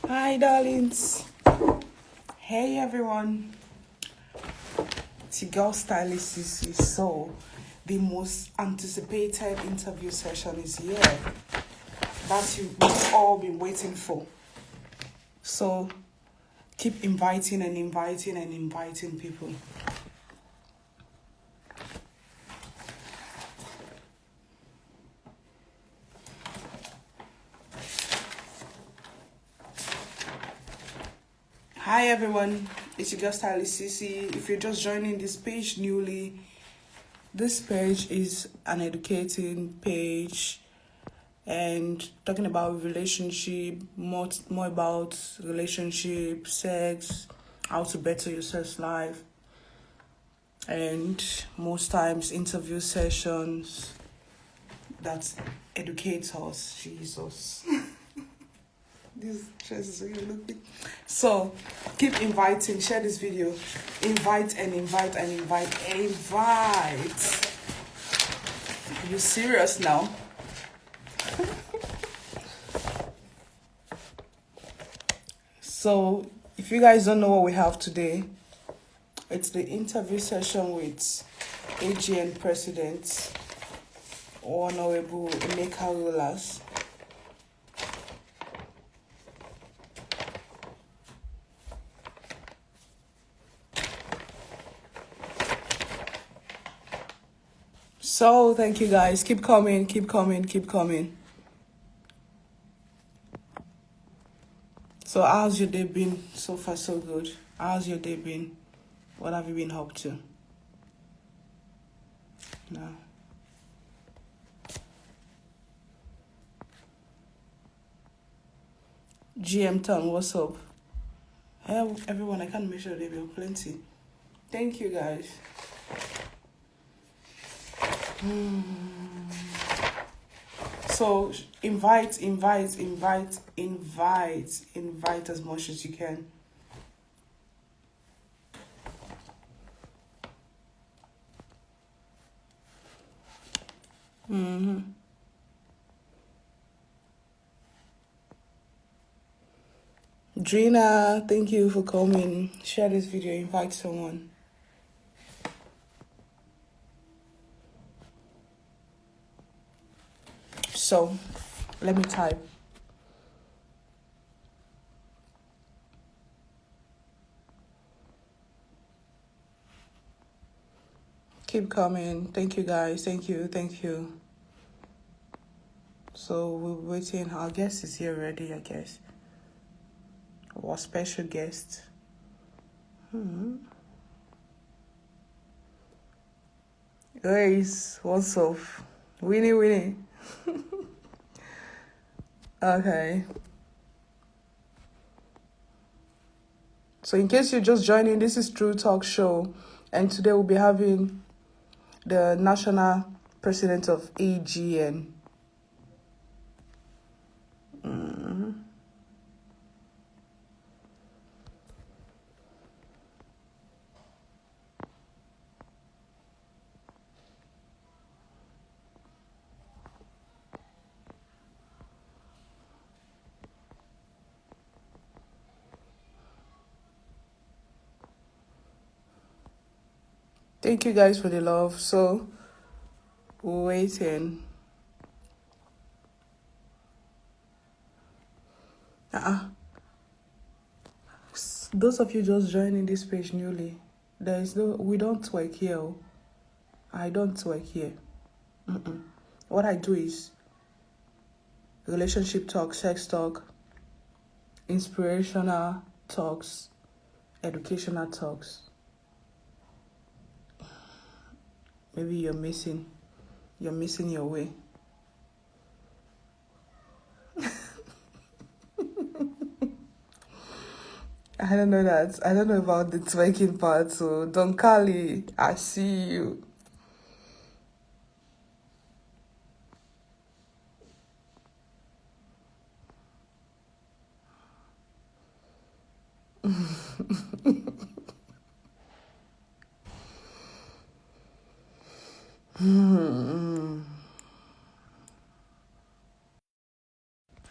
Hi, darlings. Hey, everyone. It's your girl stylist Cece. So, the most anticipated interview session is here. That we've all been waiting for. So, keep inviting and inviting and inviting people. Hi everyone, it's your girl stylist Cece. If you're just joining this page newly, this page is an educating page and talking about relationship, more about relationship, sex, how to better your sex life, and most times interview sessions that educates us. Jesus. This dress is really looking. So keep inviting, share this video, invite and invite and invite and invite. Are you serious now? So if you guys don't know what we have today, it's the interview session with AGN President Honorable Emeka Rollas. So thank you guys. Keep coming, keep coming, keep coming. So how's your day been? So far so good. How's your day been? What have you been up to? No. GM Town, what's up? Hey everyone, I can't make sure there will be plenty. Thank you guys. So invite as much as you can. Drina, thank you for coming. Share this video, invite someone. So, let me type. Keep coming. Thank you guys. Thank you. So we're waiting. Our guest is here already, I guess. Our special guest. Guys, what's up? Winnie. Okay. So in case you're just joining, this is True Talk Show. And today we'll be having the national president of AGN. Thank you guys for the love. So we're waiting. Those of you just joining this page newly, we don't twerk here. I don't twerk here. What I do is relationship talk, sex talk, inspirational talks, educational talks. Maybe you're missing your way. I don't know that. I don't know about the twerking part, so Don Carly, I see you.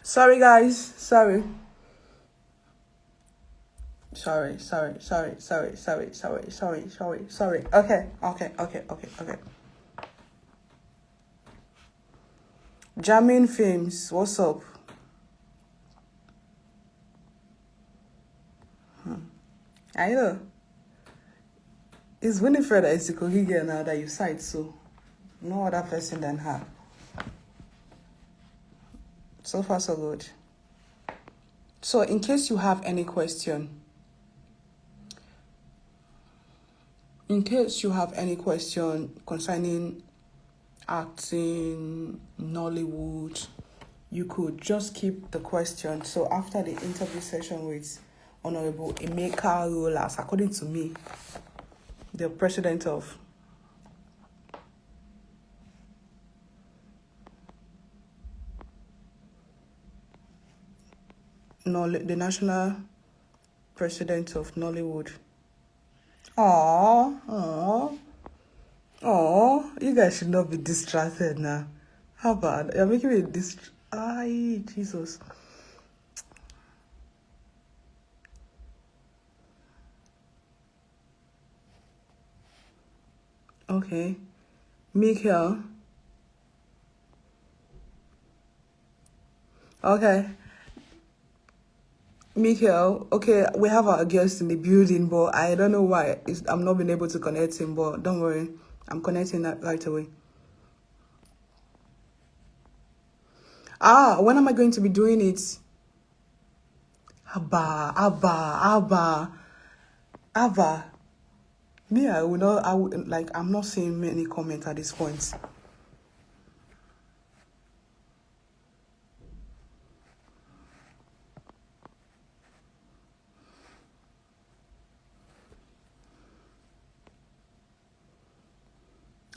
Sorry guys, sorry. Sorry. Okay. Jamming Films, what's up? I know. It's Winifred that is the Kogiga now that you cite, so no other person than her. So far, so good. So, in case you have any question, concerning acting, Nollywood, you could just keep the question. So, after the interview session with Honorable Emeka Rollas, according to me, the president of the national president of Nollywood. Oh, you guys should not be distracted now. How bad? You're making me Ay, Jesus. Okay. Michael. Okay. Michael, okay, we have our guest in the building, but I don't know why I'm not being able to connect him, but don't worry. I'm connecting that right away. When am I going to be doing it? Abba. Me, I'm not seeing many comments at this point.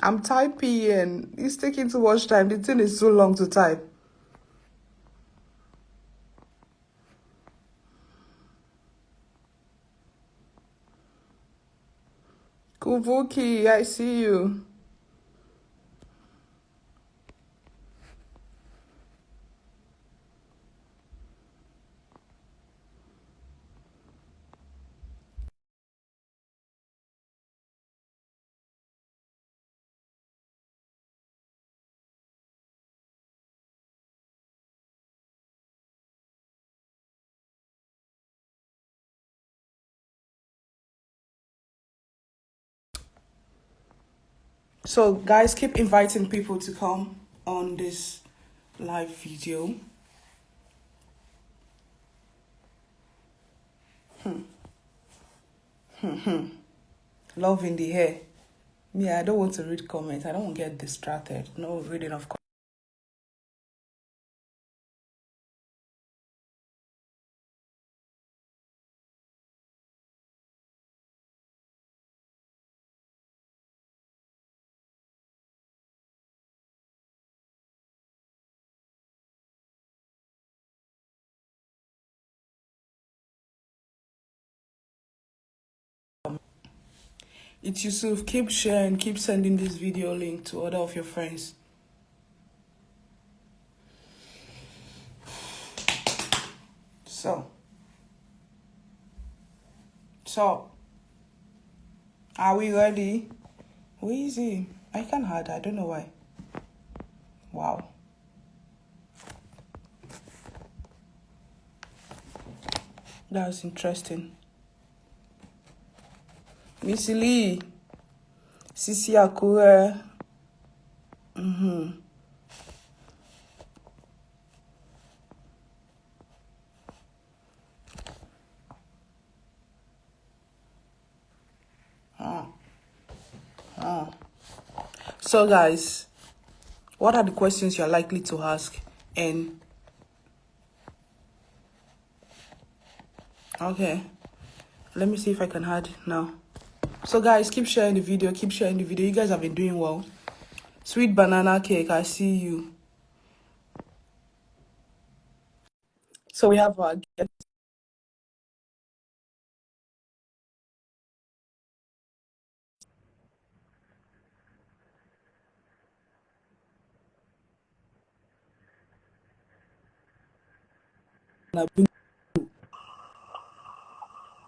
I'm typing and it's taking too much time. The thing is so long to type. Kuvuki, I see you. So, guys, keep inviting people to come on this live video. Love in the hair. Me, I don't want to read comments. I don't want to get distracted. No reading of comments. It's Yusuf. Keep sharing, keep sending this video link to other of your friends. So, are we ready? Where is he? I can't hide. I don't know why. Wow. That's interesting. Missy Lee. Sisi Akure. So, guys, what are the questions you're likely to ask? And okay, let me see if I can add now. So, guys, keep sharing the video. You guys have been doing well. Sweet banana cake, I see you. So we have our guest.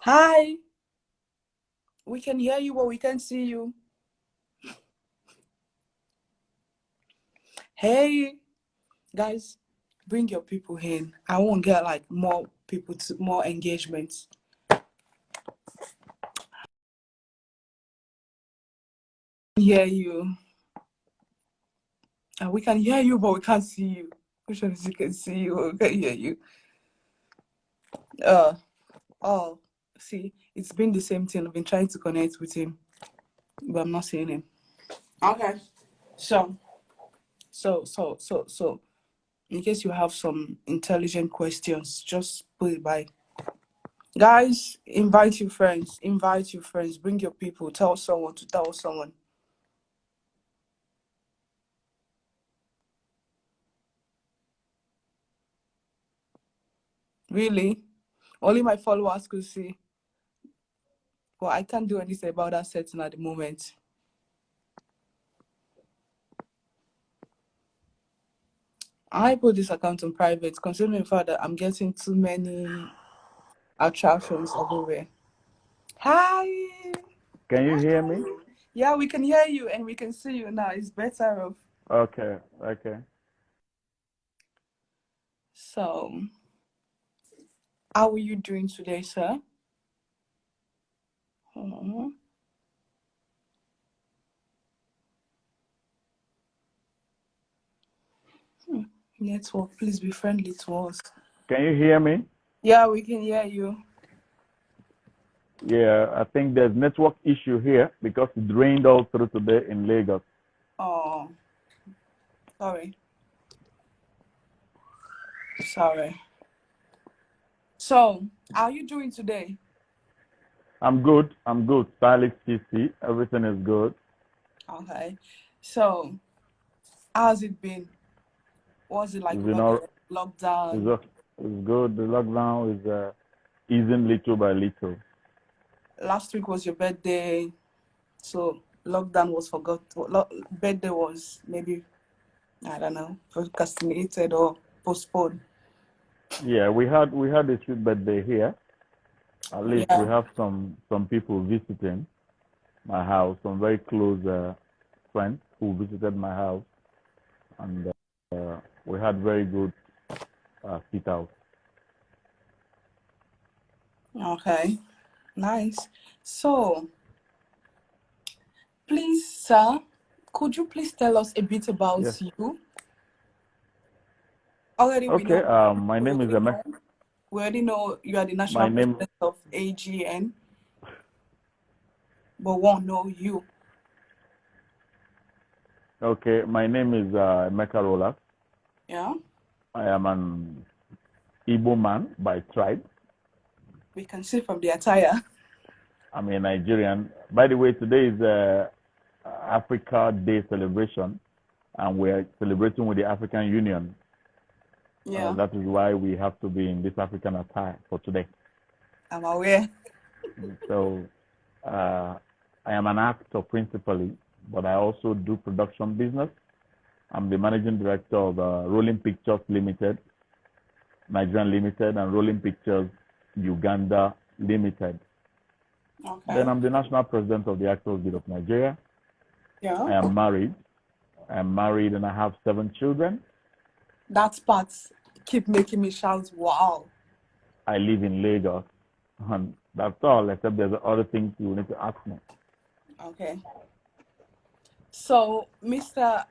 Hi. We can hear you, but we can't see you. Hey, guys, bring your people in. I won't get like more people to more engagement. Hear you. We can hear you, but we can't see you. Which one is you can see you, but we can't hear you? Uh, oh, see, it's been the same thing. I've been trying to connect with him, but I'm not seeing him. Okay, so, so, in case you have some intelligent questions, just put it by. Guys, invite your friends. Invite your friends. Bring your people. Tell someone to tell someone. Really? Only my followers could see. Well, I can't do anything about that setting at the moment. I put this account on private, considering the fact that I'm getting too many attractions everywhere. Hi. Can you hear me? Yeah, we can hear you and we can see you now. It's better off. Okay, okay. So, how are you doing today, sir? Oh. Network, please be friendly to us. Can you hear me? Yeah, we can hear you. Yeah, I think there's network issue here because it rained all through today in Lagos. Oh, sorry. Sorry. So, how are you doing today? I'm good. I'm good. Stylish CC. Everything is good. Okay. So, how's it been? What's it like It's over been all. there? Lockdown. It's good. The lockdown is easing little by little. Last week was your birthday, so lockdown was forgot. Birthday was maybe, I don't know, procrastinated or postponed. Yeah, we had a sweet birthday here. At least we Yeah. have some people visiting my house. Some very close friends who visited my house, and we had very good sit out. Okay. Nice. So, please, sir, could you please tell us a bit about Yes. you? Already we Okay. know. My We name is already Emeka. know. We already know you are the My national name. president of AGN, but won't know you. Okay. My name is Emeka Rollas. Yeah, I am an Igbo man by tribe. we can see from the attire. I'm a Nigerian. By the way, today is Africa Day celebration, and we're celebrating with the African Union. Yeah, That is why we have to be in this African attire for today. I'm aware. So uh, I am an actor principally, but I also do production business. I'm the managing director of Rolling Pictures Limited, Nigerian Limited, and Rolling Pictures Uganda Limited. Then Okay. I'm the national president of the Actors Guild of Nigeria. Yeah. I am married. I'm married and I have 7 children. That part keep making me shout, wow. I live in Lagos. And that's all, except there's other things you need to ask me. Okay. So, Mr.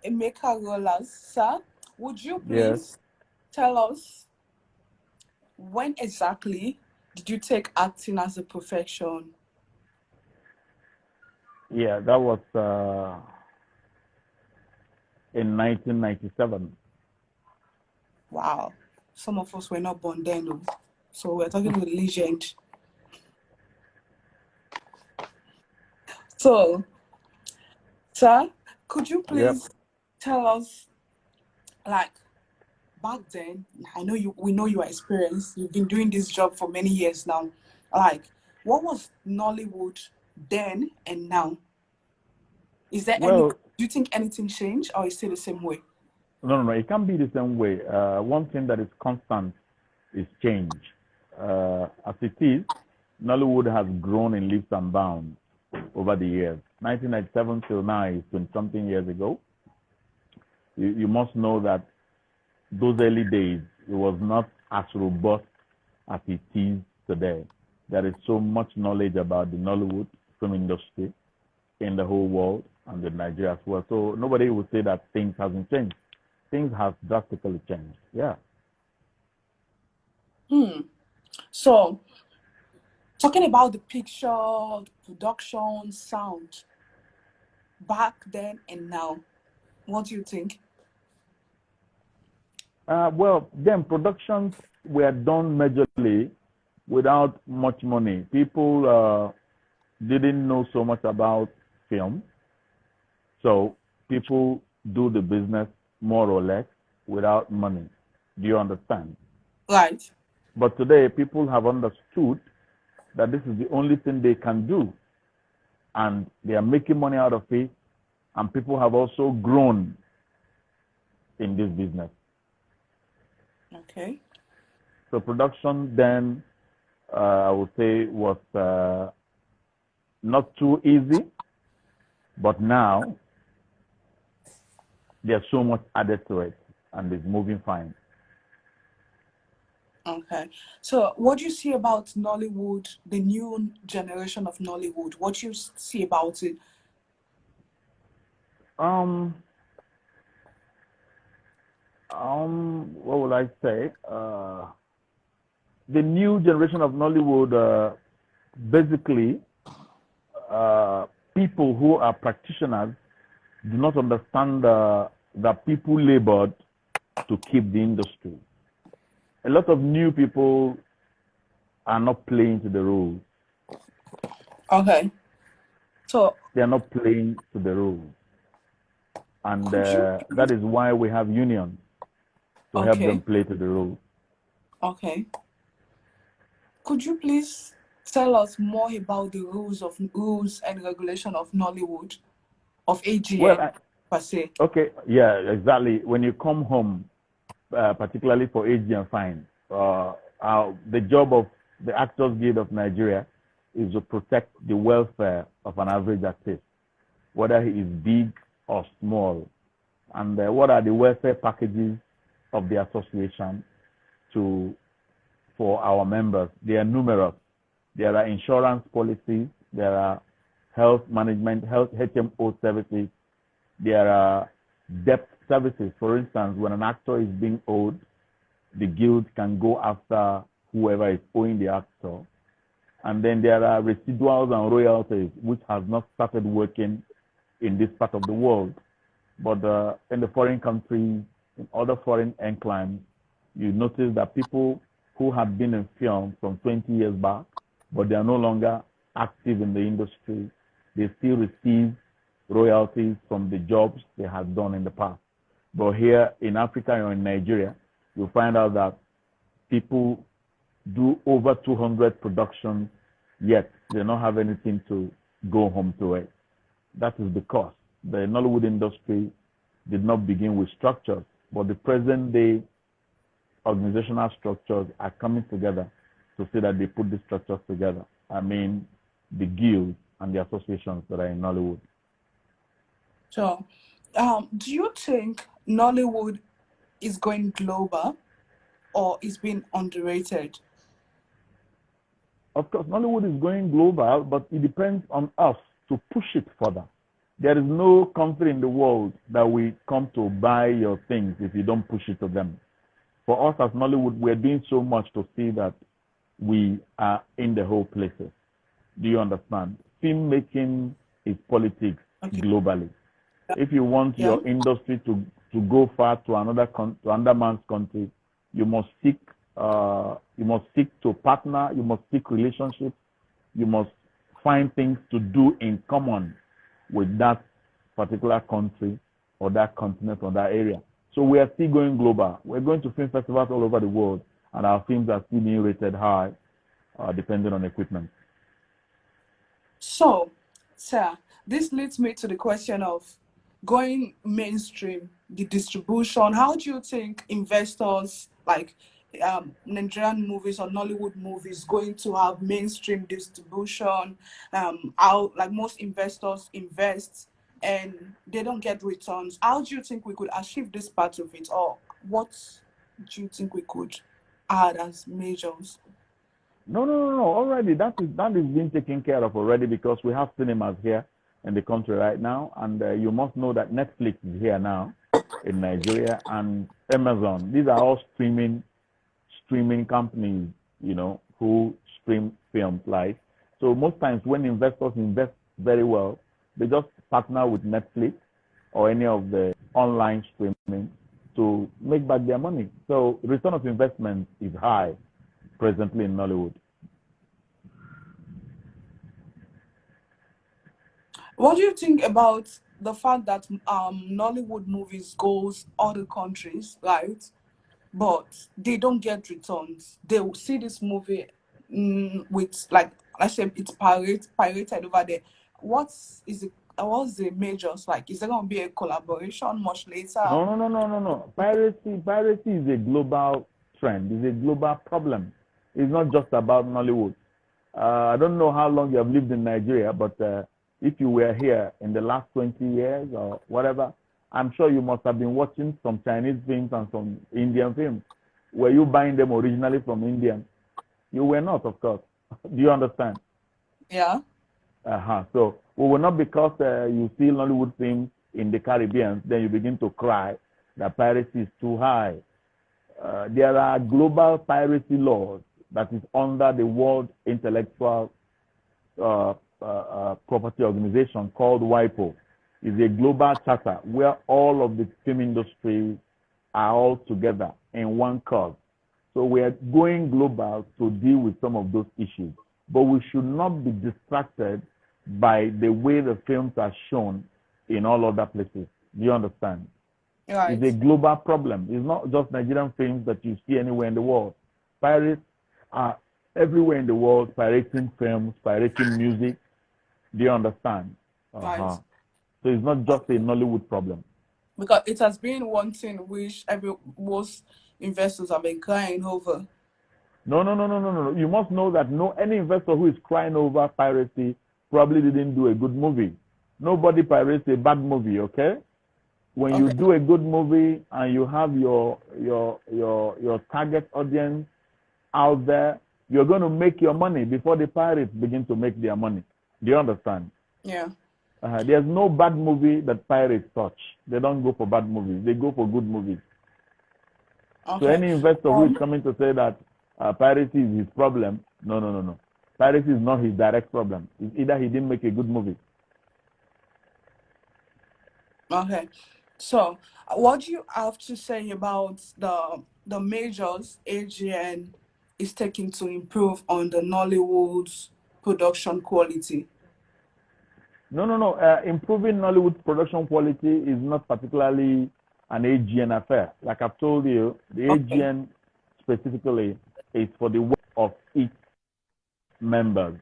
Emeka Rollas, sir, would you Yes. please tell us when exactly did you take acting as a profession? Yeah, that was in 1997. Wow. Some of us were not born then, oh. So we're talking with legend. So, sir, could you Yep. please tell us, like, back then, I know you, we know you are experienced, you've been doing this job for many years now. Like, what was Nollywood then and now? Is there any, do Well, you think anything changed or is it still the same way? no, it can't be the same way. One thing that is constant is change. as it is, Nollywood has grown in leaps and bounds over the years. 1997 till now is 20-something years ago. You must know that those early days, it was not as robust as it is today. There is so much knowledge about the Nollywood film industry in the whole world and in Nigeria as well. So nobody would say that things haven't changed. Things have drastically changed. Yeah. So, talking about the picture, production, sound, back then and now, what do you think? Well, then productions were done majorly without much money. People didn't know so much about film. So people do the business more or less without money. Do you understand? Right. But today, people have understood that this is the only thing they can do. And they are making money out of it. And people have also grown in this business. Okay. So production then, I would say, was not too easy. But now, there's so much added to it. And it's moving fine. Okay. So what do you see about Nollywood, the new generation of Nollywood? What do you see about it? What would I say? The new generation of Nollywood, basically, people who are practitioners do not understand that people labored to keep the industry. A lot of new people are not playing to the rules. Okay. So they are not playing to the rules. And that is why we have unions to help them play to the rules. Okay. Could you please tell us more about the rules and regulation of Nollywood, of AGN per se? Okay, yeah, exactly. When you come home, particularly for AGN fine, the job of the Actors Guild of Nigeria is to protect the welfare of an average artist, whether he is big or small. And what are the welfare packages of the association for our members? They are numerous. There are insurance policies, there are health management, health HMO services, there are debt services. For instance, when an actor is being owed, the guild can go after whoever is owing the actor. And then there are residuals and royalties, which has not started working in this part of the world. But in the foreign countries, in other foreign enclaves, you notice that people who have been in film from 20 years back, but they are no longer active in the industry, they still receive royalties from the jobs they have done in the past. But here in Africa or in Nigeria, you find out that people do over 200 productions, yet they don't have anything to go home to it. That is because the Nollywood industry did not begin with structures, but the present day organizational structures are coming together to say that they put these structures together. I mean, the guilds and the associations that are in Nollywood. So, do you think Nollywood is going global or is being underrated? Of course, Nollywood is going global, but it depends on us to push it further. There is no country in the world that will come to buy your things if you don't push it to them. For us as Nollywood, we're doing so much to see that we are in the whole places. Do you understand? Filmmaking is politics globally. If you want your industry to go far to another man's country, you must seek to partner, you must seek relationships, you must find things to do in common with that particular country or that continent or that area. So we are still going global. We're going to film festivals all over the world, and our films are still being rated high, depending on equipment. So, sir, this leads me to the question of going mainstream, the distribution. How do you think investors, like Nigerian movies or Nollywood movies going to have mainstream distribution. How like most investors invest and they don't get returns. How do you think we could achieve this part of it, or what do you think we could add as measures? No, no, no, no. Already that is being taken care of already because we have cinemas here in the country right now, and you must know that Netflix is here now in Nigeria and Amazon. These are all streaming companies, who stream films live. So most times when investors invest very well, they just partner with Netflix or any of the online streaming to make back their money. So return of investment is high presently in Nollywood. What do you think about the fact that Nollywood movies goes other countries, right? But they don't get returns. They will see this movie with like I said, it's pirated over there. What's the majors like? Is there gonna be a collaboration much later? No, no, no, no, no, no. Piracy is a global trend. It's a global problem. It's not just about Nollywood. I don't know how long you have lived in Nigeria, but if you were here in the last 20 years or whatever, I'm sure you must have been watching some Chinese films and some Indian films. Were you buying them originally from Indian? You were not, of course. Do you understand? Yeah. So we will not because you see Nollywood films in the Caribbean, then you begin to cry that piracy is too high. There are global piracy laws that is under the World Intellectual Property Organization called WIPO. It's a global charter where all of the film industries are all together in one cause. So we are going global to deal with some of those issues. But we should not be distracted by the way the films are shown in all other places. Do you understand? Right. It's a global problem. It's not just Nigerian films that you see anywhere in the world. Pirates are everywhere in the world, pirating films, pirating music. Do you understand? Right. So it's not just a Nollywood problem. Because it has been one thing which most investors have been crying over. No, no, no, no, no, no. You must know that any investor who is crying over piracy probably didn't do a good movie. Nobody pirates a bad movie, okay? When you do a good movie and you have your target audience out there, you're going to make your money before the pirates begin to make their money. Do you understand? Yeah. There's no bad movie that pirates touch. They don't go for bad movies. They go for good movies. Okay. So any investor who is coming to say that piracy is his problem, no, no, no, no. Piracy is not his direct problem. It's either he didn't make a good movie. Okay. So, what do you have to say about the measures AGN is taking to improve on the Nollywood's production quality? No, no, no. Improving Nollywood production quality is not particularly an AGN affair. Like I've told you, the AGN specifically is for the work of each member.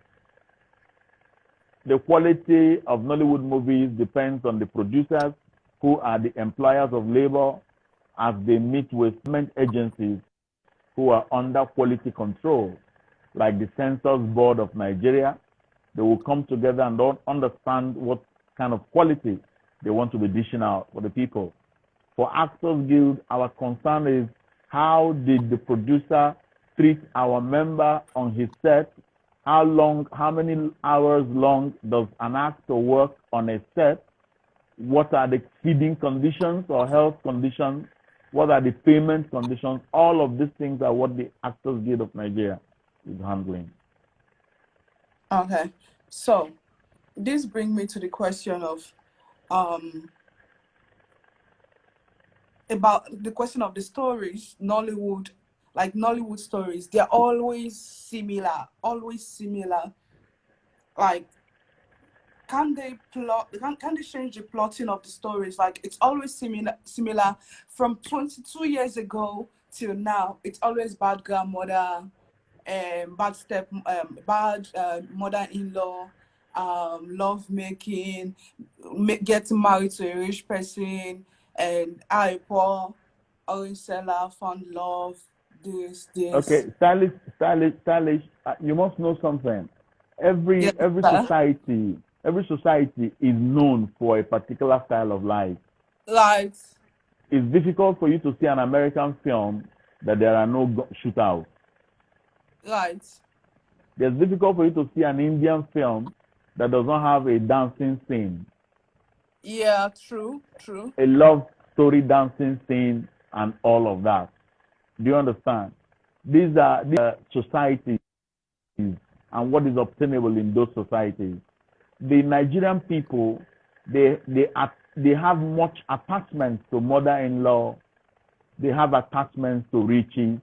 The quality of Nollywood movies depends on the producers, who are the employers of labor, as they meet with government agencies who are under quality control, like the Censors Board of Nigeria. They will come together and understand what kind of quality they want to be dishing out for the people. For Actors Guild, our concern is how did the producer treat our member on his set? How many hours long does an actor work on a set? What are the feeding conditions or health conditions? What are the payment conditions? All of these things are what the Actors Guild of Nigeria is handling. Okay. So, this brings me to the question of about the question of the stories, Nollywood, like Nollywood stories, they're always similar, Like, can they plot? Can they change the plotting of the stories? Like, it's always similar from 22 years ago till now. It's always bad grandmother, bad mother-in-law, love making, getting married to a rich person, and I poor orange seller found love, Yes. Okay, stylish. You must know something. Yes, Every sir. society is known for a particular style of life. Right. It's difficult for you to see an American film that there are no shootouts. Right. It's difficult for you to see an Indian film that does not have a dancing scene, Yeah, true. a love story dancing scene, and all of that. Do you understand? These are societies and what is obtainable in those societies. The Nigerian people, they have much attachments to mother-in-law. They have attachments to riches.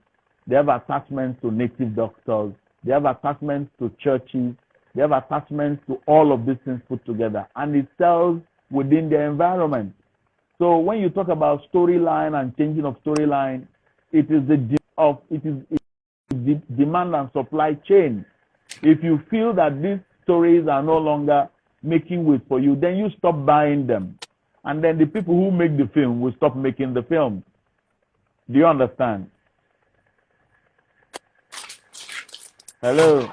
They have attachments to native doctors. They have attachments to churches. They have attachments to all of these things put together, and it sells within their environment. So when you talk about storyline and changing of storyline, it is the demand and supply chain. If you feel that these stories are no longer making weight for you, then you stop buying them. And then the people who make the film will stop making the film. Do you understand? Hello?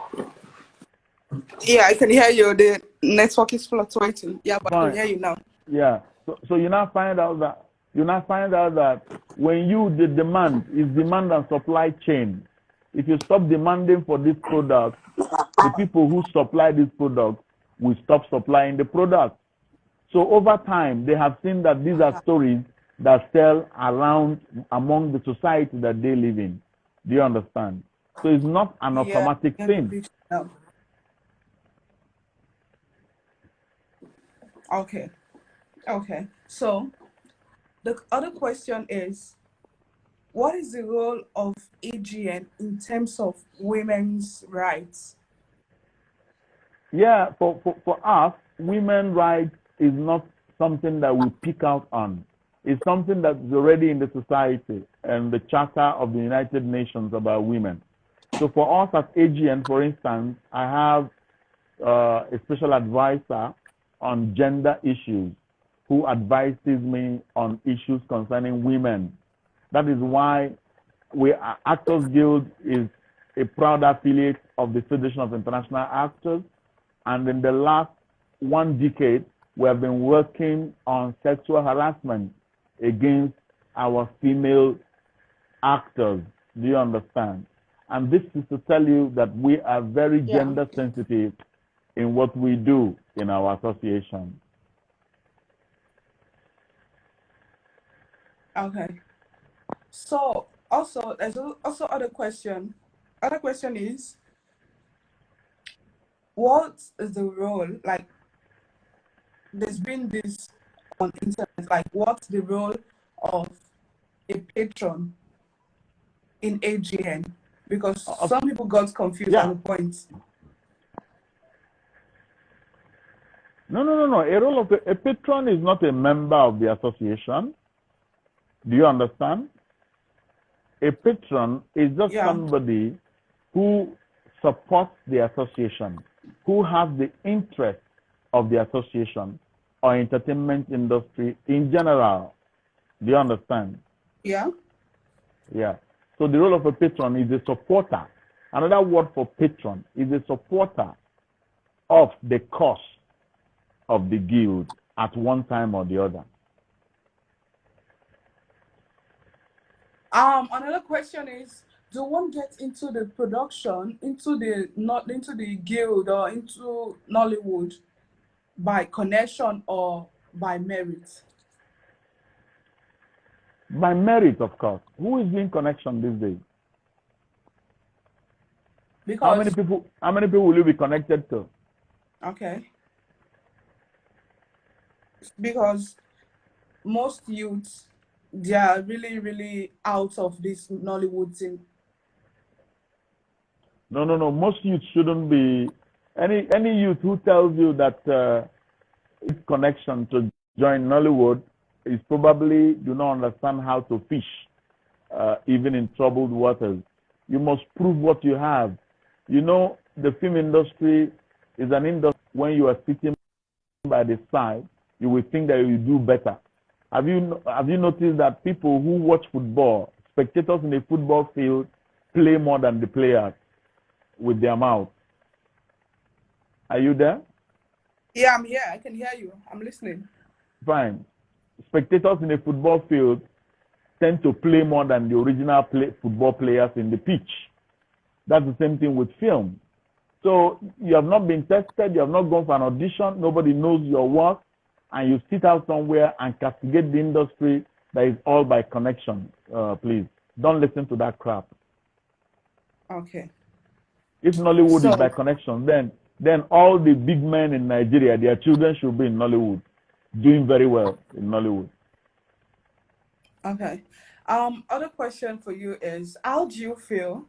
Yeah, I can hear you. The network is fluctuating. Yeah, but I can Fine. hear you now. Yeah. So you now find out that when the demand is demand and supply chain, if you stop demanding for this product, the people who supply this product will stop supplying the product. So over time, they have seen that these are stories that sell around among the society that they live in. Do you understand? So it's not an Yeah, automatic I get the thing. picture now. Okay. So the other question is, what is the role of AGN in terms of women's rights? Yeah, for us, women's rights is not something that we pick out on. It's something that's already in the society and the Charter of the United Nations about women. So for us at AGN, for instance, I have a special advisor on gender issues who advises me on issues concerning women. That is why Actors Guild is a proud affiliate of the Federation of International Actors. And in the last 1 decade, we have been working on sexual harassment against our female actors. Do you understand? And this is to tell you that we are very gender sensitive in what we do in our association. Okay. So also there's also other question. Other question is, what is the role, like there's been this on internet, like what's the role of a patron in AGN? Because some people got confused at the point. No. A role of a patron is not a member of the association. Do you understand? A patron is just somebody who supports the association, who has the interest of the association or entertainment industry in general. Do you understand? Yeah. So the role of a patron is a supporter. Another word for patron is a supporter of the cause of the guild at one time or the other. Another question is, do one get into the production, into the guild or into Nollywood by connection or by merit? By merit, of course. Who is doing connection these days? Because how many people will you be connected to? Okay. Because most youths, they are really, really out of this Nollywood thing. No. Most youth shouldn't be. Any youth who tells you that its connection to join Nollywood is probably do not understand how to fish, even in troubled waters. You must prove what you have. You know, the film industry is an industry when you are sitting by the side, you will think that you do better. Have you noticed that people who watch football, spectators in a football field, play more than the players with their mouth. Are you there? Yeah, I'm here. I can hear you. I'm listening. Fine. Spectators in a football field tend to play more than the original football players in the pitch. That's the same thing with film. So you have not been tested, you have not gone for an audition, nobody knows your work, and you sit out somewhere and castigate the industry that is all by connection. Please, don't listen to that crap. Okay. If Nollywood is by connection, then all the big men in Nigeria, their children should be in Nollywood, doing very well in Nollywood. Okay. Other question for you is, how do you feel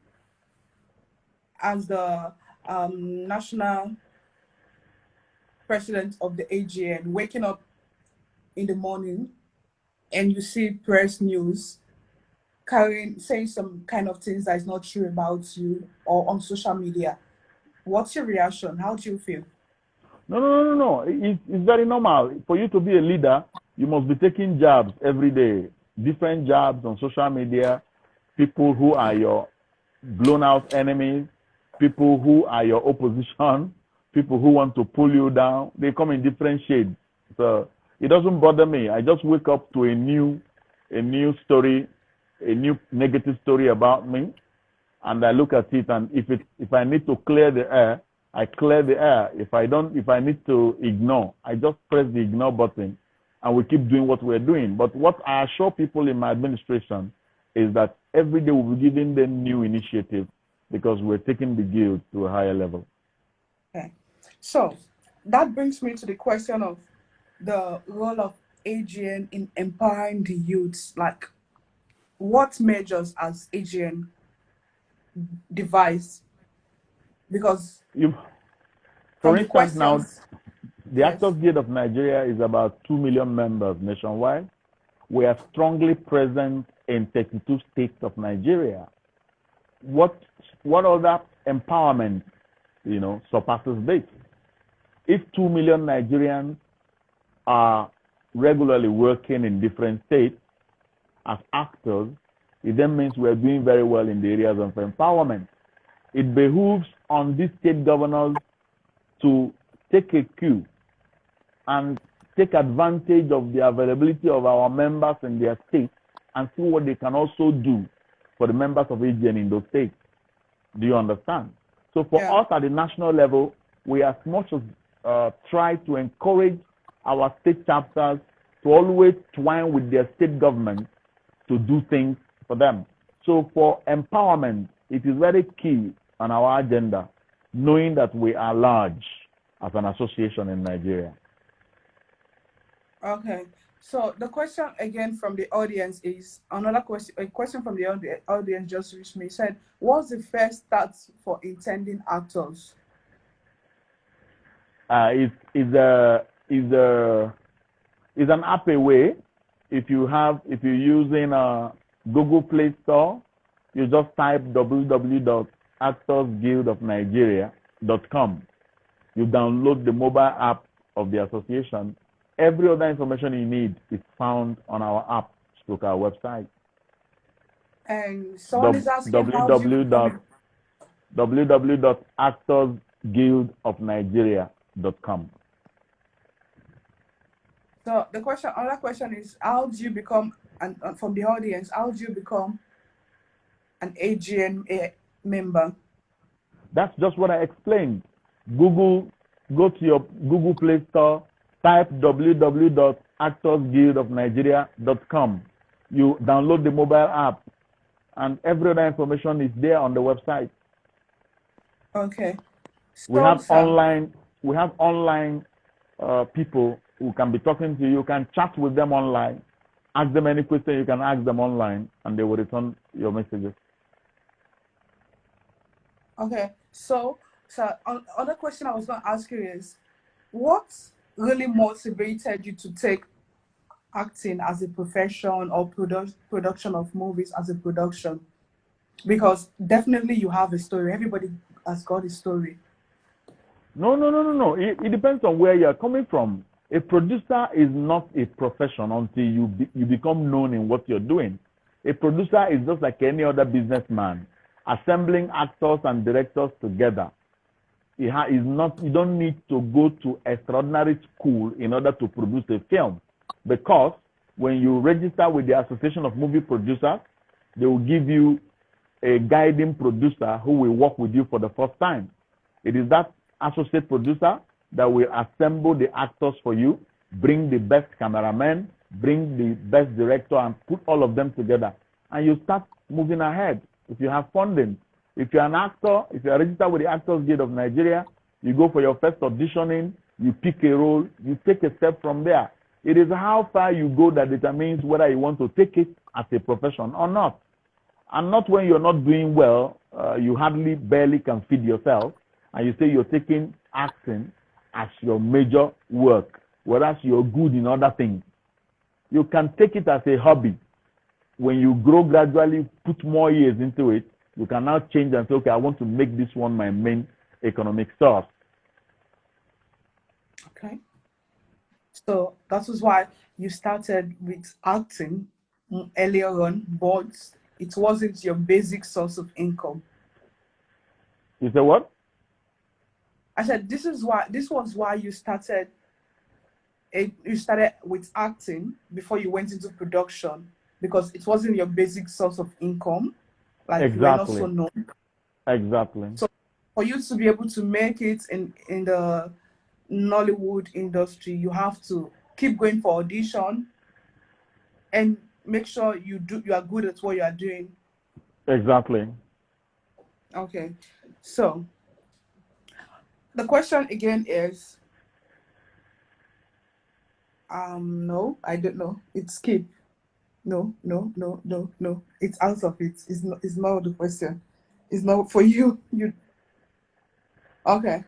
as the national president of the AGN, waking up in the morning and you see press news saying some kind of things that is not true about you or on social media? What's your reaction? How do you feel? No. It's very normal. For you to be a leader, you must be taking jabs every day, different jabs on social media, people who are your blown out enemies, people who are your opposition, people who want to pull you down. They come in different shades. So it doesn't bother me. I just wake up to a new story, a new negative story about me, and I look at it, and if I need to clear the air, I clear the air. If I need to ignore, I just press the ignore button, and we keep doing what we're doing. But what I assure people in my administration is that every day we'll be giving them new initiatives because we're taking the guild to a higher level. Okay. So that brings me to the question of the role of AGN in empowering the youths. Like, what measures has AGN devised? Because for instance, now the yes. Actors Guild of Nigeria is about 2 million members nationwide. We are strongly present in 32 states of Nigeria. What other empowerment, surpasses this? If 2 million Nigerians are regularly working in different states as actors, it then means we're doing very well in the areas of empowerment. It behooves on these state governors to take a cue and take advantage of the availability of our members in their states and see what they can also do for the members of AGN in those states. Do you understand? So for us at the national level, we as much as try to encourage our state chapters to always twine with their state government to do things for them. So for empowerment, it is very key on our agenda, knowing that we are large as an association in Nigeria. Okay. So the question again from the audience is another question. A question from the audience just reached me. Said, "What's the first start for intending actors?" Is an app away. If you're using a Google Play Store, you just type www.actorsguildofnigeria.com. You download the mobile app of the association. Every other information you need is found on our app, stroke our website. And someone is asking www.actorsguildofnigeria.com. So another question is, how do you become, and from the audience, how do you become an AGN member? That's just what I explained. Go to your Google Play Store, type www.actorsguildofnigeria.com. You download the mobile app, and every other information is there on the website. Okay. We have online people who can be talking to you. You can chat with them online, ask them any question you can ask them online, and they will return your messages. Okay. So other question I was going to ask you is, what really motivated you to take acting as a profession or production of movies as a production? Because definitely you have a story. Everybody has got a story. No. It depends on where you are coming from. A producer is not a profession until you become known in what you're doing. A producer is just like any other businessman. assembling actors and directors together. You don't need to go to extraordinary school in order to produce a film, because when you register with the Association of Movie Producers, they will give you a guiding producer who will work with you for the first time. It is that associate producer that will assemble the actors for you, bring the best cameraman, bring the best director, and put all of them together. And you start moving ahead if you have funding. If you're an actor, if you're registered with the Actors Guild of Nigeria, you go for your first auditioning, you pick a role, you take a step from there. It is how far you go that determines whether you want to take it as a profession or not. And not when you're not doing well, you hardly barely can feed yourself, and you say you're taking acting as your major work, whereas you're good in other things. You can take it as a hobby. When you grow gradually, put more years into it, you can now change and say, okay, I want to make this one my main economic source. Okay. So that was why you started with acting earlier on, but it wasn't your basic source of income. You say what? I said this was why you started. You started with acting before you went into production, because it wasn't your basic source of income. Like, exactly. You were not so known. Exactly. So for you to be able to make it in the Nollywood industry, you have to keep going for audition and make sure you are good at what you are doing. Exactly. Okay. So the question again is, no, I don't know. It's skip. No. It's out of it. It's not the question. It's not for you. Okay.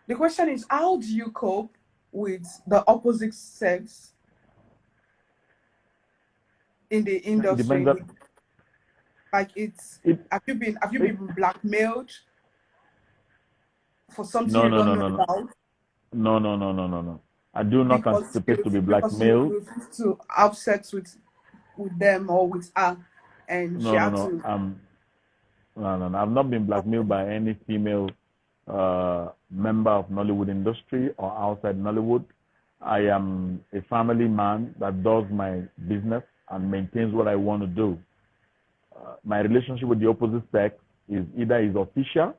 The question is, how do you cope with the opposite sex in the industry? Have you been blackmailed for something you don't know about? No. I do not anticipate to be blackmailed. Because you refuse to have sex with them or with her, and she had to. No. I've not been blackmailed by any female member of Nollywood industry or outside Nollywood. I am a family man that does my business and maintains what I want to do. My relationship with the opposite sex is official,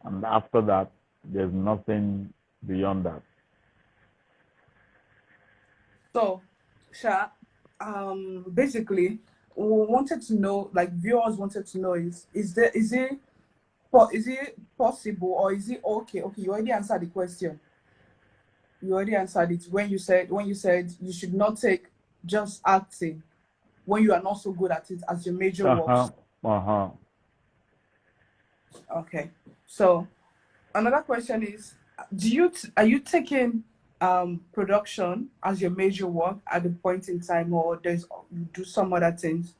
and after that, there's nothing beyond that. So, Sha, basically, we wanted to know, like viewers wanted to know, is it possible, or is it okay? Okay, you already answered the question. You already answered it when you said you should not take just acting when you are not so good at it as your major work. Okay. So another question is, are you taking production as your major work at the point in time, or you do some other things?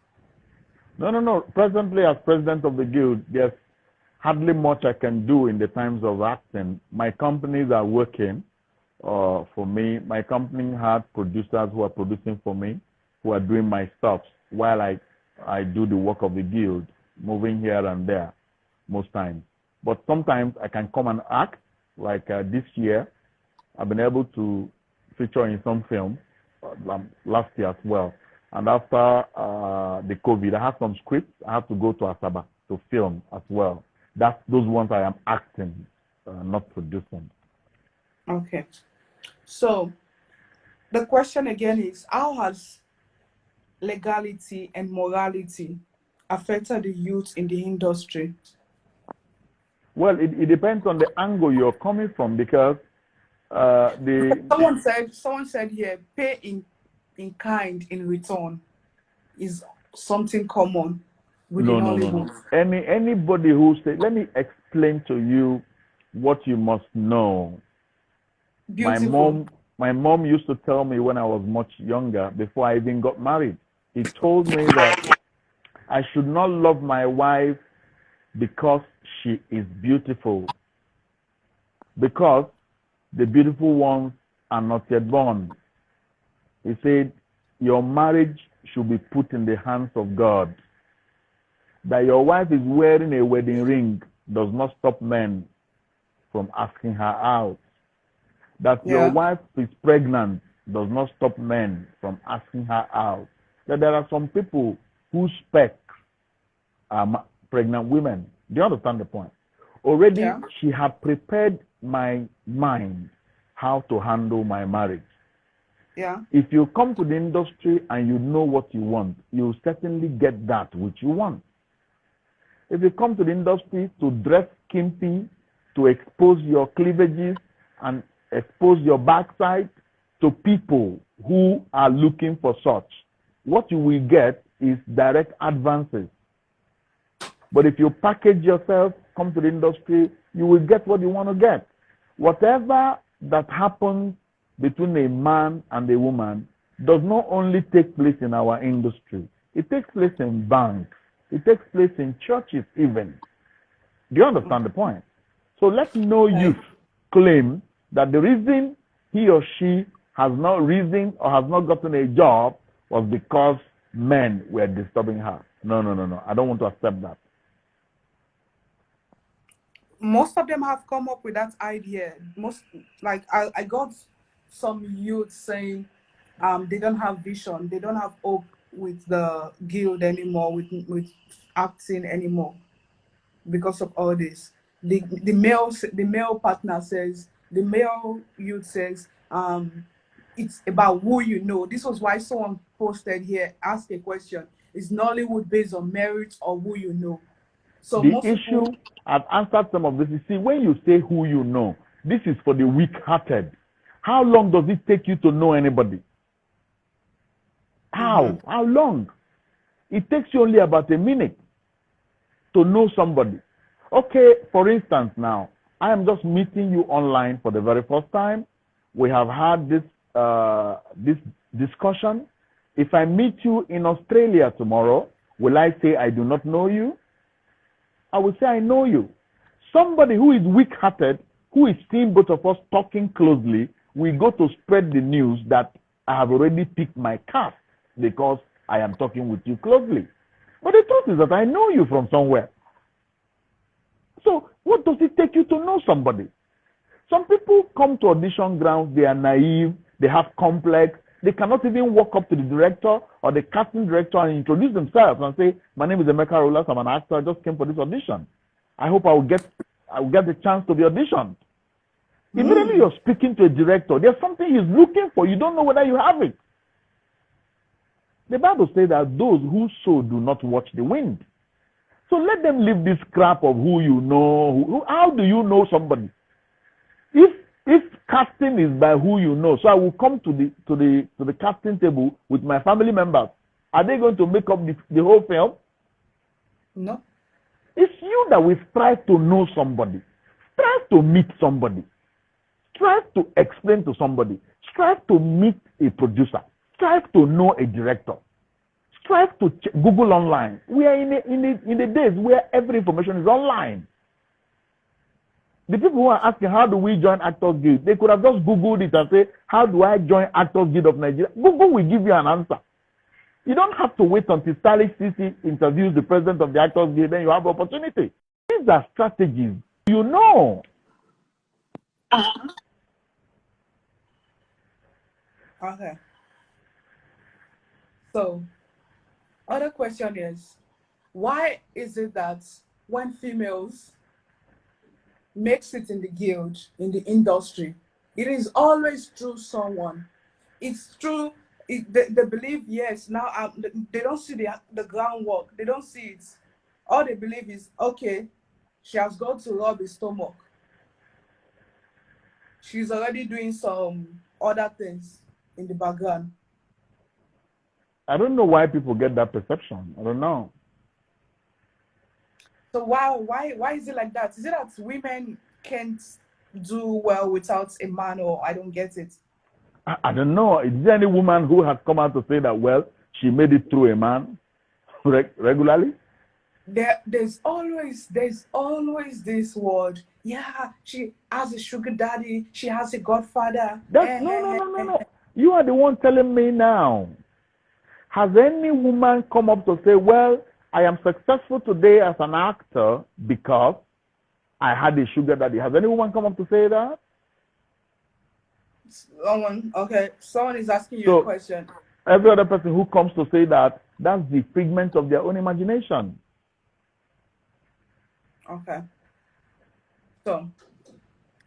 No. Presently, as president of the guild, there's hardly much I can do in the times of acting. My companies are working for me. My company had producers who are producing for me, who are doing my stuff while I do the work of the guild, moving here and there most times. But sometimes I can come and act, like this year. I've been able to feature in some films last year as well. And after the COVID, I have some scripts. I have to go to Asaba to film as well. Those ones I am acting, not producing. Okay. So the question again is, how has legality and morality affected the youth in the industry? Well, it depends on the angle you're coming from, because someone said here, pay in kind in return is something common within Hollywood. No. Anybody who say, let me explain to you what you must know. Beautiful. My mom used to tell me when I was much younger, before I even got married. She told me that I should not love my wife because she is beautiful, because the beautiful ones are not yet born. He said, your marriage should be put in the hands of God. that your wife is wearing a wedding ring does not stop men from asking her out. That your wife is pregnant does not stop men from asking her out. That there are some people who spec pregnant women. Do you understand the point? Already, she had prepared my mind how to handle my marriage. Yeah. If you come to the industry and you know what you want, you certainly get that which you want. If you come to the industry to dress skimpy, to expose your cleavages and expose your backside to people who are looking for such, what you will get is direct advances. But if you package yourself, come to the industry, you will get what you want to get. Whatever that happens between a man and a woman does not only take place in our industry. It takes place in banks. It takes place in churches even. Do you understand the point? So let no youth claim that the reason he or she has not risen or has not gotten a job was because men were disturbing her. No. I don't want to accept that. Most of them have come up with that idea. I got some youth saying they don't have vision, they don't have hope with the guild anymore, with acting anymore because of all this. The male partner says, the male youth says, it's about who you know. This was why someone posted here, asked a question: is Nollywood based on merit or who you know? So the issue, I've answered some of this. You see, when you say who you know, this is for the weak-hearted. How long does it take you to know anybody? How long? It takes you only about a minute to know somebody. Okay, for instance, now, I am just meeting you online for the very first time. We have had this discussion. If I meet you in Australia tomorrow, will I say I do not know you? I will say I know you. Somebody who is weak-hearted, who is seeing both of us talking closely, will go to spread the news that I have already picked my cast because I am talking with you closely. But the truth is that I know you from somewhere. So what does it take you to know somebody? Some people come to audition grounds, they are naive, they have complex, they cannot even walk up to the director or the casting director and introduce themselves and say, my name is Emeka Rollas, I'm an actor, I just came for this audition. I hope I will get the chance to be auditioned. Immediately you're speaking to a director, there's something he's looking for, you don't know whether you have it. The Bible says that those who sow do not watch the wind. So let them leave this crap of who you know. How do you know somebody? If casting is by who you know, so I will come to the casting table with my family members. Are they going to make up the whole film? No. It's you that will strive to know somebody. Strive to meet somebody. Strive to explain to somebody. Strive to meet a producer. Strive to know a director. Strive to Google online. We are in the days where every information is online. The people who are asking, how do we join Actors Guild? They could have just Googled it and say, how do I join Actors Guild of Nigeria? Google will give you an answer. You don't have to wait until Stylish CC interviews the president of the Actors Guild, then you have opportunity. These are strategies. You know. Okay. So, other question is, why is it that when females makes it in the guild, in the industry, it is always through someone? It's true. They believe, yes, now they don't see the groundwork. They don't see it. All they believe is, okay, she has gone to rub his stomach. She's already doing some other things in the background. I don't know why people get that perception. I don't know. So why is it like that? Is it that women can't do well without a man, or I don't get it? I don't know. Is there any woman who has come out to say that, well, she made it through a man regularly? There's always this word. Yeah, she has a sugar daddy. She has a godfather. No. You are the one telling me now. Has any woman come up to say, well, I am successful today as an actor because I had a sugar daddy. Has anyone come up to say that? Someone is asking you a question. Every other person who comes to say that, that's the figment of their own imagination. Okay. So,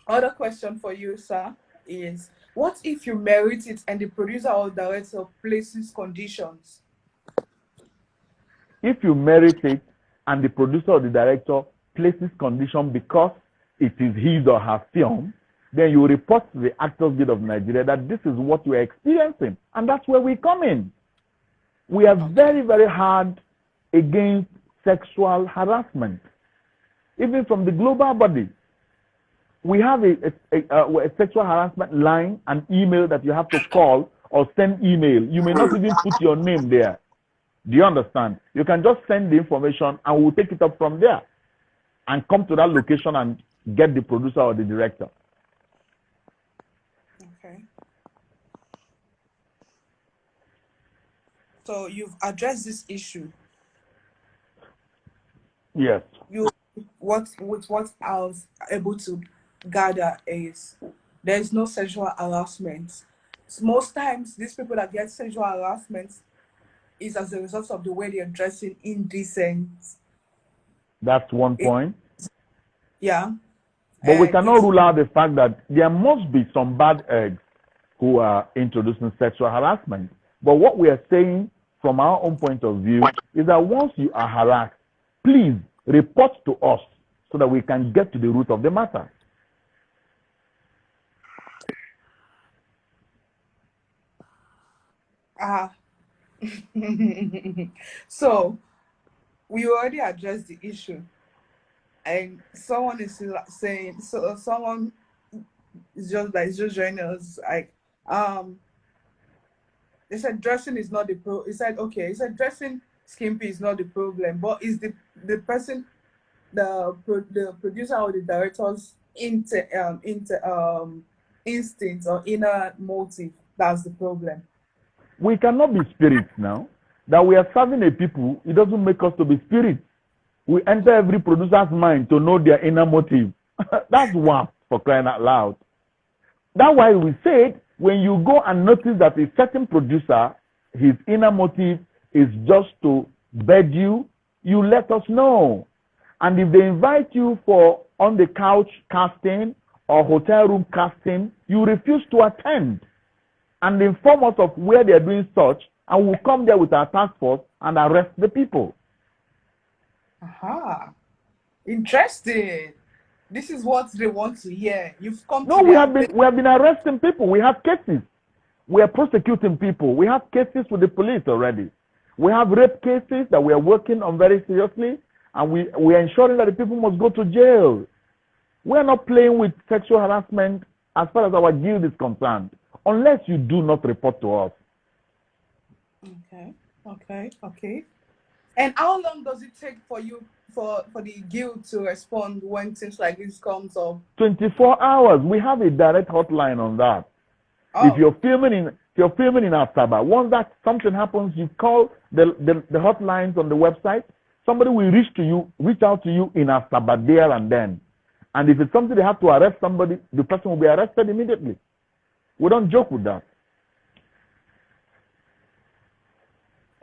other question for you, sir, is what if you merit it and the producer or director places conditions? If you merit it and the producer or the director places condition because it is his or her film, then you report to the Actors Guild of Nigeria that this is what we're experiencing. And that's where we come in. We are very, very hard against sexual harassment. Even from the global body, we have a sexual harassment line, an email that you have to call or send email. You may not even put your name there. Do you understand? You can just send the information and we'll take it up from there and come to that location and get the producer or the director. Okay. So you've addressed this issue. Yes. What I was able to gather is there is no sexual harassment. Most times, these people that get sexual harassment is as a result of the way they're dressing indecent. That's one point. Yeah. But we cannot rule out the fact that there must be some bad eggs who are introducing sexual harassment. But what we are saying from our own point of view is that once you are harassed, please report to us so that we can get to the root of the matter. So we already addressed the issue, and someone is saying, so someone is just joining us, like they said dressing is not the pro. He said dressing skimpy is not the problem, but is the person, the producer or the director's instinct or inner motive that's the problem. We cannot be spirits now. That we are serving a people, it doesn't make us to be spirits. We enter every producer's mind to know their inner motive. That's one, for crying out loud. That's why we said, when you go and notice that a certain producer, his inner motive is just to bed you, you let us know. And if they invite you for on the couch casting or hotel room casting, you refuse to attend. And inform us of where they are doing such, and we'll come there with our task force and arrest the people. Aha. Interesting. This is what they want to hear. You've come No, to we have been arresting people. We have cases. We are prosecuting people. We have cases with the police already. We have rape cases that we are working on very seriously, and we are ensuring that the people must go to jail. We are not playing with sexual harassment as far as our guild is concerned, unless you do not report to us. Okay. And how long does it take for you for the guild to respond when things like this comes up? 24 hours. We have a direct hotline on that. Oh. If you're filming in Asaba, once that something happens, you call the hotlines on the website. Somebody will reach out to you in Asaba there and then. And if it's something they have to arrest somebody, the person will be arrested immediately. We don't joke with that.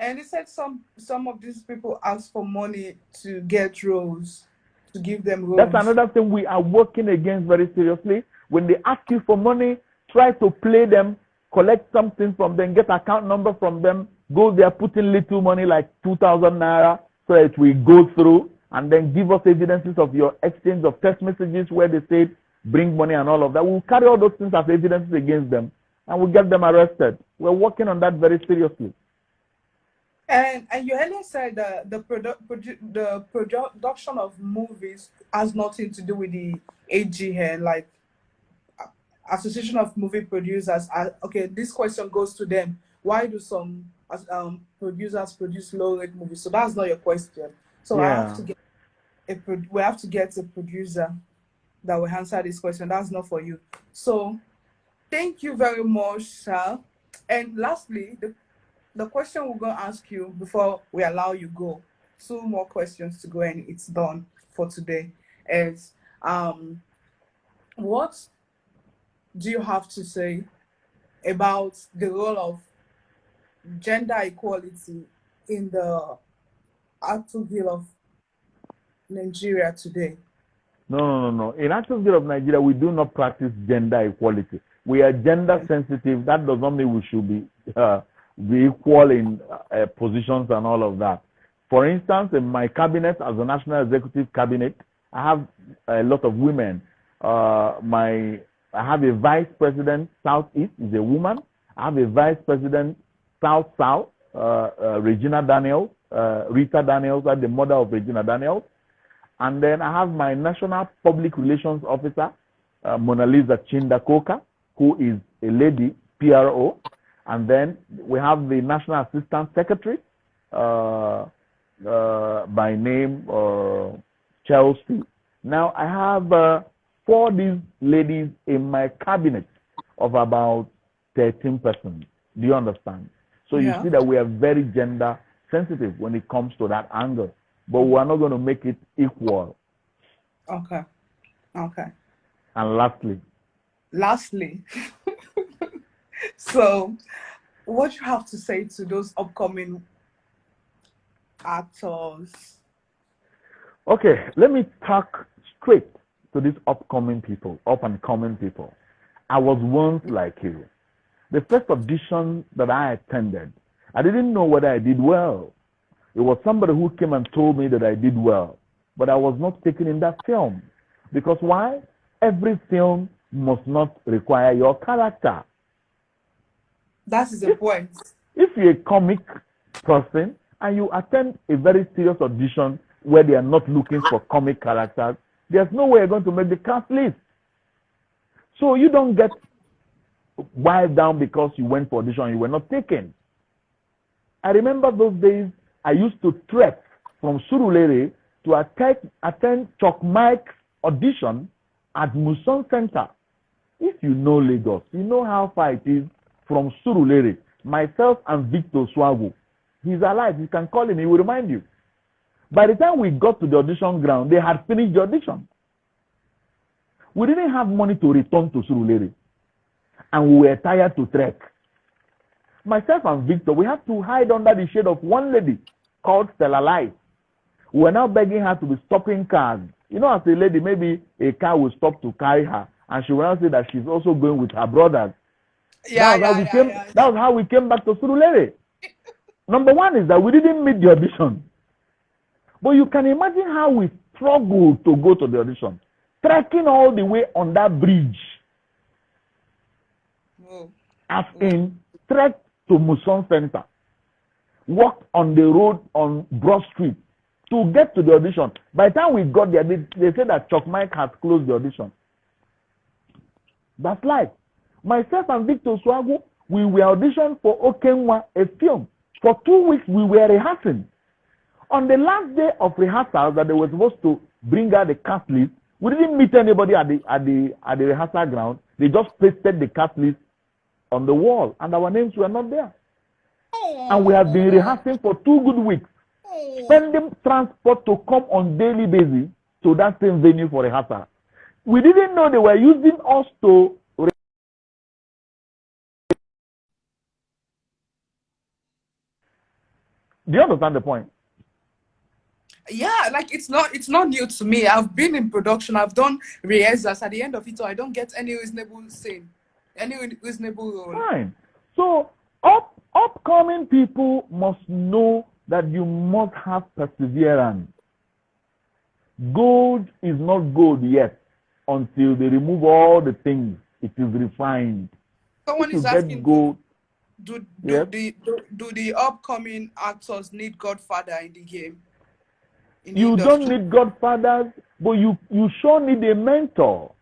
And he said some of these people ask for money to get roles, to give them roles. That's another thing we are working against very seriously. When they ask you for money, try to play them, collect something from them, get account number from them, go there, put in little money like 2,000 naira so that we go through, and then give us evidences of your exchange of text messages where they say bring money and all of that. We'll carry all those things as evidences against them and we'll get them arrested. We're working on that very seriously. And you earlier said that the production of movies has nothing to do with the AGN, like Association of Movie Producers. Okay, this question goes to them. Why do some producers produce low-rate movies? So that's not your question. So yeah. We have to get a producer that will answer this question. That's not for you. So thank you very much, sir. And lastly, the question we're going to ask you before we allow you go two more questions to go, and it's done for today. Is what do you have to say about the role of gender equality in the Activille of Nigeria today? No. In Activille of Nigeria, we do not practice gender equality. We are gender sensitive. That does not mean we should be equal in positions and all of that. For instance, in my cabinet, as a national executive cabinet, I have a lot of women. I have a vice president, Southeast, is a woman. I have a vice president, South, Regina Daniels, Rita Daniels, the mother of Regina Daniels. And then I have my national public relations officer, Mona Lisa Chindakoka, who is a lady, PRO. And then we have the national assistant secretary, by name Chelsea. Now I have 4 these ladies in my cabinet of about 13 persons. Do you understand? So you see that we are very gender sensitive when it comes to that angle, but we are not going to make it equal. Okay. And lastly, so what you have to say to those upcoming actors? Okay, let me talk straight to these up and coming people. I was once like you. The first audition that I attended, I didn't know whether I did well. It was somebody who came and told me that I did well, but I was not taken in that film. Because why? Every film must not require your character. That is the point. If you're a comic person and you attend a very serious audition where they are not looking for comic characters, there's no way you're going to make the cast list. So you don't get wild down because you went for audition and you were not taken. I remember those days I used to trek from Surulere to attend Chuck Mike's audition at Muson Center. If you know Lagos, you know how far it is from Surulere. Myself and Victor Swago, he's alive. You can call him, he will remind you. By the time we got to the audition ground, they had finished the audition. We didn't have money to return to Surulere, and we were tired to trek. Myself and Victor, we had to hide under the shade of one lady called Stella Light. We were now begging her to be stopping cars. You know, as a lady, maybe a car will stop to carry her, and she will now say that she's also going with her brothers. That was how we came back to Surulere. Number one is that we didn't meet the audition. But you can imagine how we struggled to go to the audition. Trekking all the way on that bridge. As in, trek to Muson Center. Walked on the road on Broad Street to get to the audition. By the time we got there, they said that Chuck Mike has closed the audition. That's life. Myself and Victor Swago, we were auditioned for Okenwa, a film. For 2 weeks, we were rehearsing. On the last day of rehearsal that they were supposed to bring out the cast list, we didn't meet anybody at the rehearsal ground. They just pasted the cast list on the wall, and our names were not there. And we have been rehearsing for 2 good weeks, spending transport to come on daily basis to that same venue for rehearsal. We didn't know they were using us to. Do you understand the point? Yeah, like it's not new to me. I've been in production. I've done rehearsals. At the end of it all, I don't get any reasonable scene, any reasonable role. Fine. So upcoming people must know that you must have perseverance. Gold is not gold yet until they remove all the things. It is refined. Someone is asking, gold. Do the upcoming actors need Godfather in the game? You don't need godfathers, but you sure need a mentor.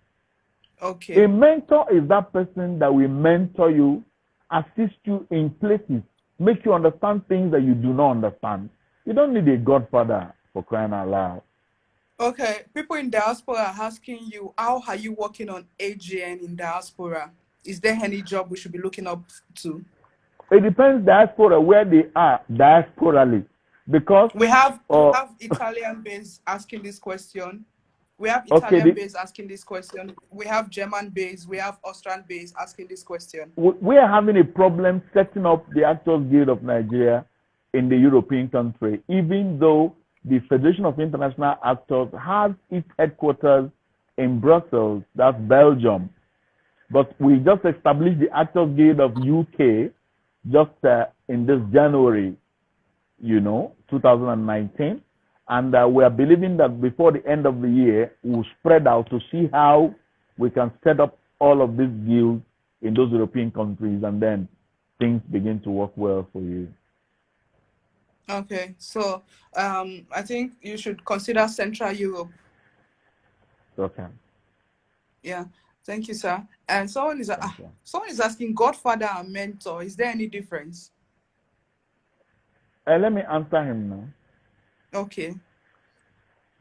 Okay. A mentor is that person that will mentor you, assist you in places, make you understand things that you do not understand. You don't need a godfather, for crying out loud. Okay. People in diaspora are asking you, how are you working on AGN in diaspora? Is there any job we should be looking up to? It depends diaspora where they are diasporally. Because We have Italian base asking this question. We have okay, Italian base asking this question. We have German base. We have Austrian base asking this question. we are having a problem setting up the Actors Guild of Nigeria in the European country, even though the Federation of International Actors has its headquarters in Brussels, that's Belgium. But we just established the Actors Guild of UK just in this January, 2019. And we are believing that before the end of the year, we'll spread out to see how we can set up all of these guilds in those European countries, and then things begin to work well for you. Okay, so I think you should consider Central Europe. Okay. Yeah, thank you, sir. And someone is asking, Godfather and mentor, is there any difference? Let me answer him now. Okay.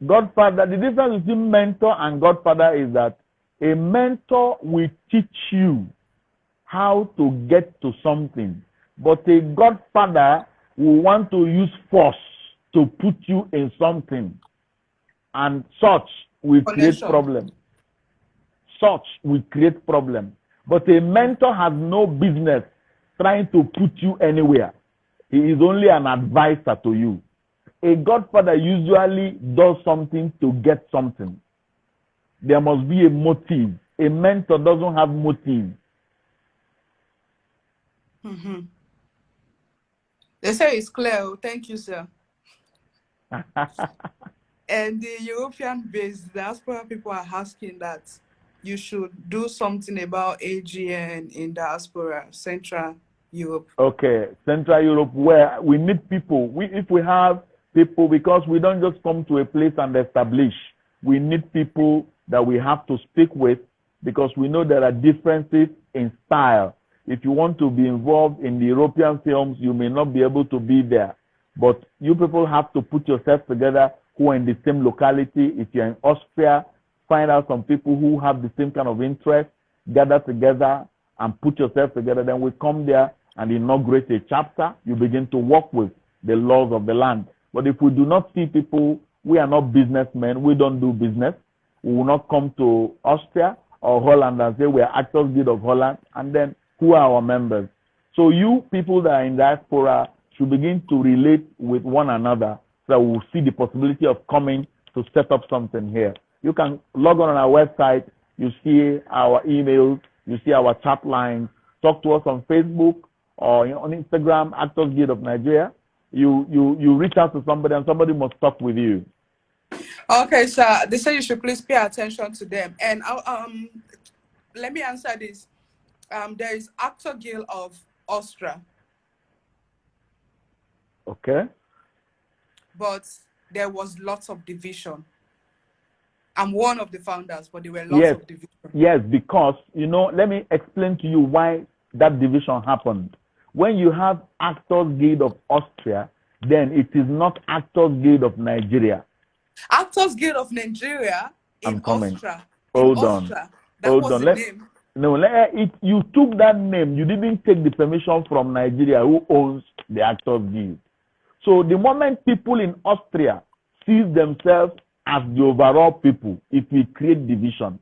Godfather, the difference between mentor and Godfather is that a mentor will teach you how to get to something, but a Godfather will want to use force to put you in something, and such will create problem. Such will create problem. But a mentor has no business trying to put you anywhere. He is only an advisor to you. A Godfather usually does something to get something. There must be a motive. A mentor doesn't have motive. Mm-hmm. They say it's clear. Thank you, sir. And the European-based diaspora people are asking that you should do something about AGN in diaspora, Central Europe. Okay, Central Europe, where we need people. If we have people, because we don't just come to a place and establish. We need people that we have to speak with, because we know there are differences in style. If you want to be involved in the European films, you may not be able to be there. But you people have to put yourselves together who are in the same locality. If you're in Austria, find out some people who have the same kind of interest, gather together and put yourself together. Then we come there and inaugurate a chapter. You begin to work with the laws of the land. But if we do not see people, we are not businessmen, we don't do business. We will not come to Austria or Holland and say we are Actors Guild of Holland, and then who are our members? So you people that are in diaspora should begin to relate with one another, so that we will see the possibility of coming to set up something here. You can log on our website, you see our emails, you see our chat lines, talk to us on Facebook or on Instagram, Actors Guild of Nigeria. You reach out to somebody and somebody must talk with you. Okay, sir. They say you should please pay attention to them. And let me answer this. There is Actor Guild of Austria. Okay. But there was lots of division. I'm one of the founders, but there were lots of division. Yes, because, let me explain to you why that division happened. When you have Actors Guild of Austria, then it is not Actors Guild of Nigeria. Actors Guild of Nigeria in Austria. Hold on. That was the name. No, you took that name. You didn't take the permission from Nigeria, who owns the Actors Guild. So the moment people in Austria see themselves as the overall people, it will create division.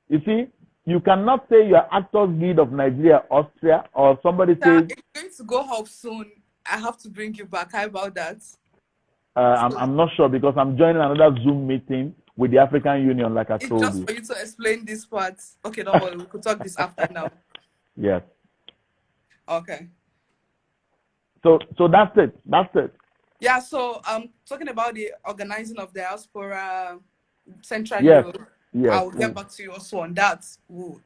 You see, you cannot say you are Actors Guild of Nigeria, Austria, or somebody says... It's going to go off soon. I have to bring you back. How about that? I'm not sure, because I'm joining another Zoom meeting with the African Union, like I told you. It's just for you to explain this part. Okay, don't worry. We could talk this after now. Yes. Okay. So that's it. That's it. Yeah, so talking about the organizing of diaspora Central Europe, I'll get back to you also on that. We'll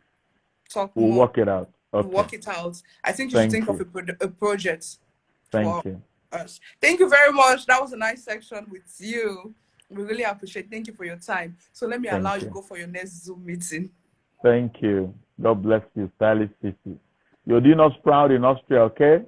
talk more. We'll work it out. Okay. We'll work it out. I think you should think of a project for us. Thank you very much. That was a nice section with you. We really appreciate it. Thank you for your time. So let me allow you to go for your next Zoom meeting. Thank you. God bless you, Stylist City. You're doing us proud in Austria, okay?